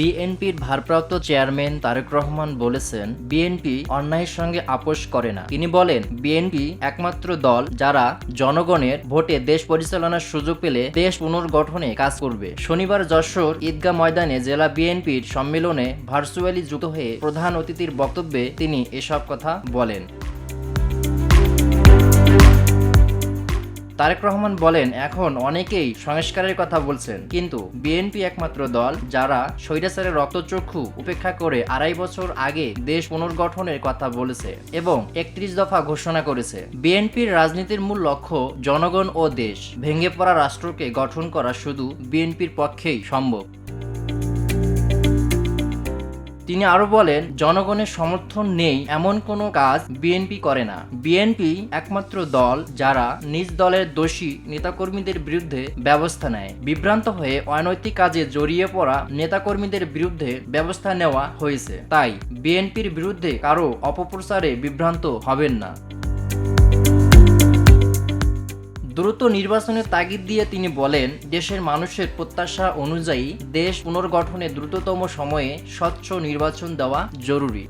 বিএনপির ভারপ্রাপ্ত চেয়ারম্যান তারেক রহমান বলেছেন, বিএনপি অন্যায়ের সঙ্গে আপোস করে না। তিনি বলেন, বিএনপি একমাত্র দল যারা জনগণের ভোটে দেশ পরিচালনার সুযোগ পেলে দেশ পুনর্গঠনে কাজ করবে। শনিবার যশোর ঈদগাহ ময়দানে জেলা বিএনপির সম্মেলনে ভার্চুয়ালি যুক্ত হয়ে প্রধান অতিথির বক্তব্যে তিনি এসব কথা বলেন। তারেক রহমান বলেন, এখন অনেকেই সংস্কারের কথা বলছেন, কিন্তু বিএনপি একমাত্র দল যারা স্বৈরাচারের রক্তচক্ষু উপেক্ষা করে ২.৫ বছর আগে দেশ পুনর্গঠনের কথা বলেছে এবং ৩১ দফা ঘোষণা করেছে। বিএনপির রাজনীতির মূল লক্ষ্য জনগণ ও দেশ। ভেঙে পড়া রাষ্ট্রকে গঠন করা শুধু বিএনপির পক্ষেই সম্ভব। তিনি আরো বলেন, জনগণের সমর্থন নেই এমন কোনো কাজ বিএনপি করে না। বিএনপি একমাত্র দল যারা নিজ দলের দোষী নেতাকর্মীদের বিরুদ্ধে ব্যবস্থা নেয়। বিভ্রান্ত হয়ে অনৈতিক কাজে জড়িয়ে পড়া নেতাকর্মীদের বিরুদ্ধে ব্যবস্থা নেওয়া হয়েছে। তাই বিএনপির বিরুদ্ধে কারো অপপ্রচারে বিভ্রান্ত হবেন না। দ্রুত নির্বাচনের তাগিদ দিয়ে তিনি বলেন, দেশের মানুষের প্রত্যাশা অনুযায়ী দেশ পুনর্গঠনে দ্রুততম সময়ে স্বচ্ছ নির্বাচন দেওয়া জরুরি।